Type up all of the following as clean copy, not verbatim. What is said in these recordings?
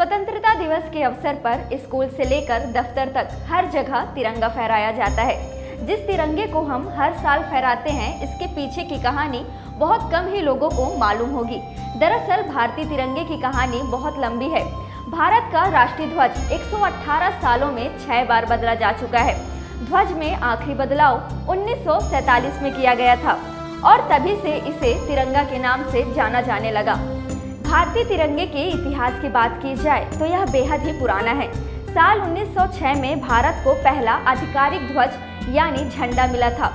स्वतंत्रता दिवस के अवसर पर स्कूल से लेकर दफ्तर तक हर जगह तिरंगा फहराया जाता है। जिस तिरंगे को हम हर साल फहराते हैं, इसके पीछे की कहानी बहुत कम ही लोगों को मालूम होगी। दरअसल भारतीय तिरंगे की कहानी बहुत लंबी है। भारत का राष्ट्रीय ध्वज 118 सालों में 6 बार बदला जा चुका है। ध्वज में आखिरी बदलाव 1947 में किया गया था और तभी से इसे तिरंगा के नाम से जाना जाने लगा। भारतीय तिरंगे के इतिहास की बात की जाए तो यह बेहद ही पुराना है। साल 1906 में भारत को पहला आधिकारिक ध्वज यानी झंडा मिला था।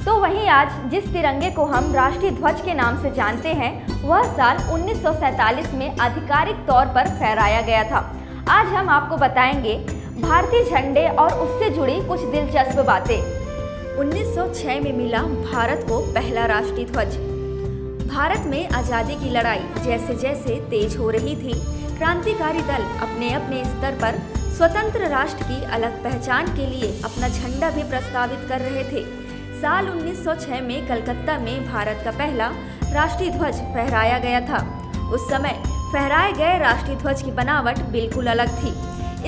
तो वहीं आज जिस तिरंगे को हम राष्ट्रीय ध्वज के नाम से जानते हैं, वह साल 1947 में आधिकारिक तौर पर फहराया गया था। आज हम आपको बताएंगे भारतीय झंडे और उससे जुड़ी कुछ दिलचस्प बातें। 1906 में मिला भारत को पहला राष्ट्रीय ध्वज। भारत में आज़ादी की लड़ाई जैसे जैसे तेज हो रही थी, क्रांतिकारी दल अपने अपने स्तर पर स्वतंत्र राष्ट्र की अलग पहचान के लिए अपना झंडा भी प्रस्तावित कर रहे थे। साल 1906 में कलकत्ता में भारत का पहला राष्ट्रीय ध्वज फहराया गया था। उस समय फहराए गए राष्ट्रीय ध्वज की बनावट बिल्कुल अलग थी।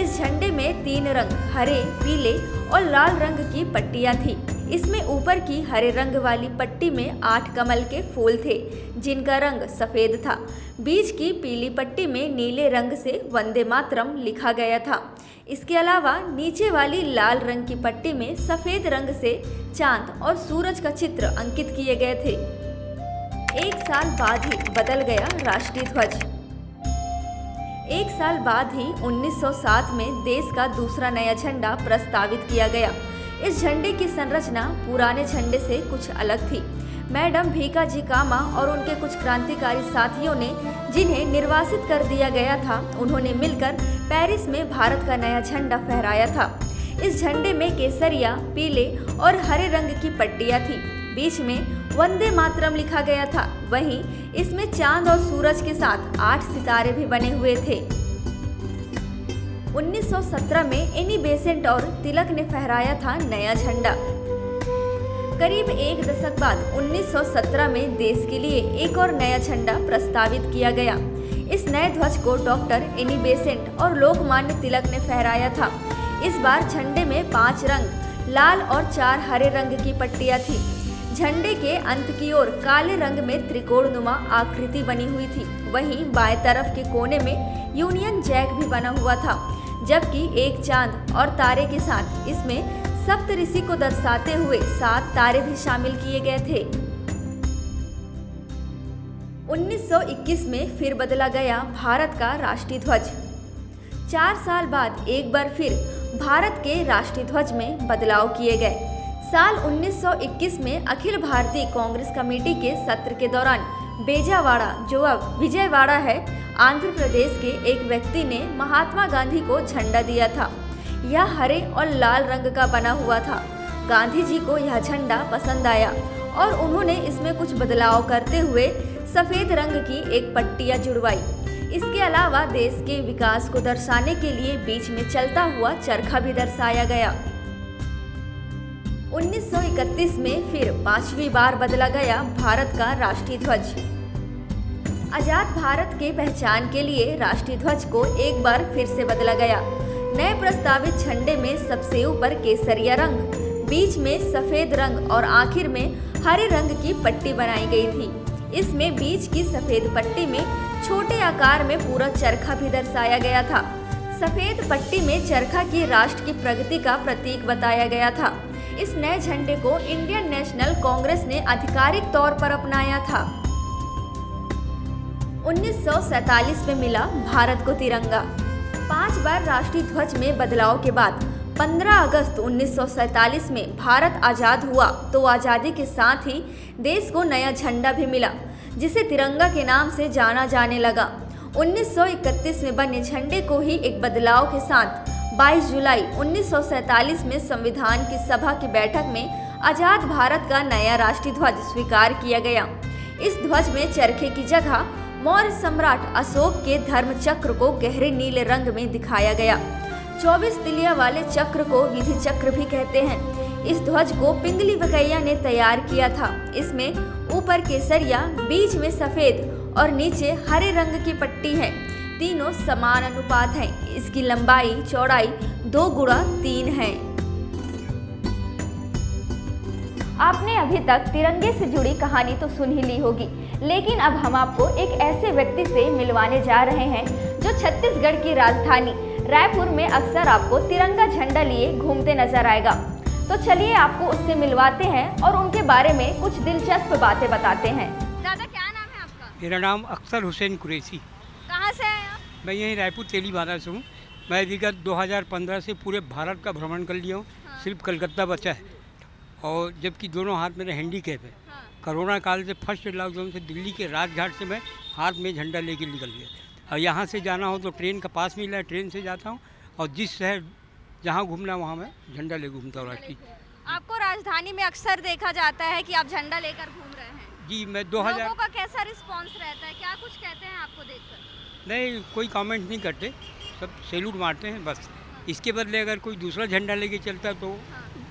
इस झंडे में 3 रंग हरे, पीले और लाल रंग की पट्टियां थी। इसमें ऊपर की हरे रंग वाली पट्टी में 8 कमल के फूल थे, जिनका रंग सफेद था। बीच की पीली पट्टी में नीले रंग से वंदे मातरम लिखा गया था। इसके अलावा नीचे वाली लाल रंग की पट्टी में सफेद रंग से चांद और सूरज का चित्र अंकित किए गए थे। 1 साल बाद ही बदल गया राष्ट्रीय ध्वज। 1 साल बाद ही 1907 में देश का दूसरा नया झंडा प्रस्तावित किया गया। इस झंडे की संरचना पुराने झंडे से कुछ अलग थी। मैडम भीकाजी कामा और उनके कुछ क्रांतिकारी साथियों ने, जिन्हें निर्वासित कर दिया गया था, उन्होंने मिलकर पेरिस में भारत का नया झंडा फहराया था। इस झंडे में केसरिया, पीले और हरे रंग की पट्टियां थी। बीच में वंदे मातरम लिखा गया था। वहीं इसमें चांद और सूरज के साथ 8 सितारे भी बने हुए थे। 1917 में एनी बेसेंट और तिलक ने फहराया था नया झंडा। करीब 1 दशक बाद 1917 में देश के लिए एक और नया झंडा प्रस्तावित किया गया। इस नए ध्वज को डॉक्टर एनी बेसेंट और लोकमान्य तिलक ने फहराया था। इस बार झंडे में 5 रंग लाल और 4 हरे रंग की पट्टियां थी। झंडे के अंत की ओर काले रंग में त्रिकोणनुमा आकृति बनी हुई थी। वहीं बाएं तरफ के कोने में यूनियन जैक भी बना हुआ था, जबकि एक चांद और तारे के साथ इसमें सप्तऋषि को दर्शाते हुए 7 तारे भी शामिल किए गए थे। 1921 में फिर बदला गया भारत का राष्ट्रीय ध्वज। 4 साल बाद एक बार फिर भारत के राष्ट्रीय ध्वज में बदलाव किए गए। साल 1921 में अखिल भारतीय कांग्रेस कमेटी के सत्र के दौरान बेजावाड़ा, जो अब विजयवाड़ा है, आंध्र प्रदेश के एक व्यक्ति ने महात्मा गांधी को झंडा दिया था। यह हरे और लाल रंग का बना हुआ था। गांधी जी को यह झंडा पसंद आया और उन्होंने इसमें कुछ बदलाव करते हुए सफेद रंग की एक पट्टियां जुड़वाई। इसके अलावा देश के विकास को दर्शाने के लिए बीच में चलता हुआ चरखा भी दर्शाया गया। 1931 में फिर 5वीं बार बदला गया भारत का राष्ट्रीय ध्वज। आजाद भारत के पहचान के लिए राष्ट्रीय ध्वज को एक बार फिर से बदला गया। नए प्रस्तावित झंडे में सबसे ऊपर केसरिया रंग, बीच में सफेद रंग और आखिर में हरे रंग की पट्टी बनाई गई थी। इसमें बीच की सफेद पट्टी में छोटे आकार में पूरा चरखा भी दर्शाया गया था। सफेद पट्टी में चरखा की राष्ट्र की प्रगति का प्रतीक बताया गया था। इस नए झंडे को इंडियन नेशनल कांग्रेस ने आधिकारिक तौर पर अपनाया था। 1947 में मिला भारत को तिरंगा। 5 बार राष्ट्रीय ध्वज में बदलाव के बाद 15 अगस्त 1947 में भारत आज़ाद हुआ, तो आज़ादी के साथ ही देश को नया झंडा भी मिला, जिसे तिरंगा के नाम से जाना जाने लगा। 1931 में बने झंडे को ही एक बदलाव के साथ 22 जुलाई 1947 में संविधान की सभा की बैठक में आज़ाद भारत का नया राष्ट्रीय ध्वज स्वीकार किया गया। इस ध्वज में चरखे की जगह मौर्य सम्राट अशोक के धर्म चक्र को गहरे नीले रंग में दिखाया गया। 24 तिलिया वाले चक्र को विधि चक्र भी कहते हैं। इस ध्वज को पिंगली वकैया ने तैयार किया था। इसमें ऊपर केसरिया, बीच में सफेद और नीचे हरे रंग की पट्टी है। तीनों समान अनुपात हैं। इसकी लंबाई चौड़ाई 2 गुणा 3 है। आपने अभी तक तिरंगे से जुड़ी कहानी तो सुन ही ली होगी, लेकिन अब हम आपको एक ऐसे व्यक्ति से मिलवाने जा रहे हैं जो छत्तीसगढ़ की राजधानी रायपुर में अक्सर आपको तिरंगा झंडा लिए घूमते नजर आएगा। तो चलिए आपको उससे मिलवाते हैं और उनके बारे में कुछ दिलचस्प बातें बताते हैं। दादा, क्या नाम है आपका? मेरा नाम अख्तर हुसैन कुरैशी। कहाँ से आए आप? मैं यहीं रायपुर तेलीबांधा से हूँ। मैं विगत 2015 से पूरे भारत का भ्रमण कर लिया हूँ। सिर्फ कलकत्ता बचा है, और जबकि दोनों हाथ मेरे हैंडीकैप है। कोरोना काल से फर्स्ट लॉकडाउन से दिल्ली के राजघाट से मैं हाथ में झंडा लेके निकल गया। और यहाँ से जाना हो तो ट्रेन का पास मिला है, ट्रेन से जाता हूँ, और जिस शहर जहाँ घूमना वहाँ मैं झंडा ले घूमता हूँ राष्ट्रीय। आपको राजधानी में अक्सर देखा जाता है कि आप झंडा लेकर घूम रहे हैं। जी, मैं 2000 लोगों का कैसा रिस्पांस रहता है, क्या कुछ कहते हैं आपको देखकर? नहीं, कोई कमेंट नहीं करते, सब सैल्यूट मारते हैं बस। इसके बदले अगर कोई दूसरा झंडा लेके चलता तो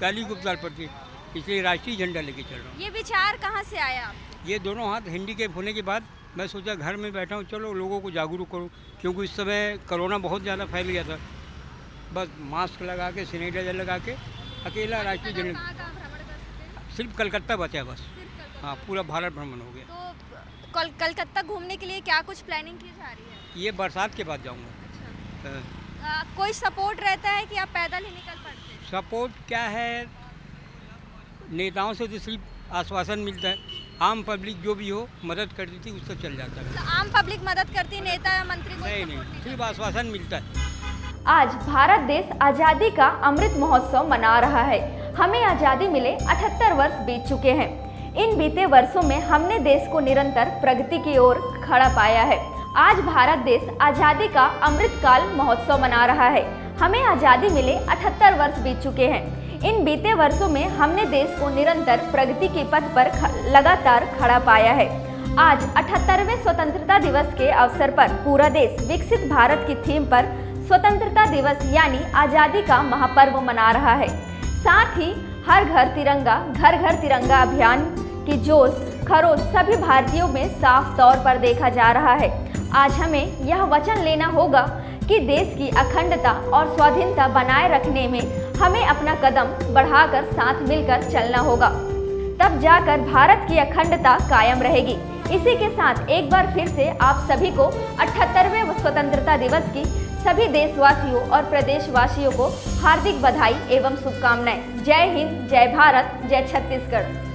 गाली गुप्तार पड़ती, इसलिए राष्ट्रीय झंडा लेके चल रहा हूँ। ये विचार कहाँ से आया आप? ये दोनों हाथ हैंडीकैप होने के बाद मैं सोचा घर में बैठा हूँ, चलो लोगों को जागरूक करूँ, क्योंकि इस समय कोरोना बहुत ज़्यादा फैल गया था। बस मास्क लगा के, सैनिटाइजर लगा के अकेला राष्ट्रीय झंडा, सिर्फ कलकत्ता बचा है बस। हाँ, पूरा भारत भ्रमण हो गया। तो कलकत्ता घूमने के लिए क्या कुछ प्लानिंग की जा रही है? ये बरसात के बाद जाऊँगा। कोई सपोर्ट रहता है कि आप पैदल ही निकल पड़ते हैं? सपोर्ट क्या है, नेताओं से तो सिर्फ आश्वासन मिलता है। आम पब्लिक जो भी हो मदद करती थी, उससे चल जाता है। तो आम पब्लिक मदद करती, नेता या मंत्री को नहीं, सिर्फ आश्वासन मिलता है। आज भारत देश आज़ादी का अमृत महोत्सव मना रहा है। हमें आज़ादी मिले 78 वर्ष बीत चुके हैं। इन बीते वर्षों में हमने देश को निरंतर प्रगति की ओर खड़ा पाया है। आज भारत देश आज़ादी का अमृतकाल महोत्सव मना रहा है। हमें आज़ादी मिले 78 वर्ष बीत चुके हैं। इन बीते वर्षों में हमने देश को निरंतर प्रगति के पथ पर लगातार खड़ा पाया है। आज 78वें स्वतंत्रता दिवस के अवसर पर पूरा देश विकसित भारत की थीम पर स्वतंत्रता दिवस यानी आज़ादी का महापर्व मना रहा है। साथ ही हर घर तिरंगा, घर घर तिरंगा अभियान की जोश खरोश सभी भारतीयों में साफ तौर पर देखा जा रहा है। आज हमें यह वचन लेना होगा कि देश की अखंडता और स्वाधीनता बनाए रखने में हमें अपना कदम बढ़ाकर साथ मिलकर चलना होगा, तब जाकर भारत की अखंडता कायम रहेगी। इसी के साथ एक बार फिर से आप सभी को 78वें स्वतंत्रता दिवस की सभी देशवासियों और प्रदेशवासियों को हार्दिक बधाई एवं शुभकामनाएं। जय हिंद, जय भारत, जय छत्तीसगढ़।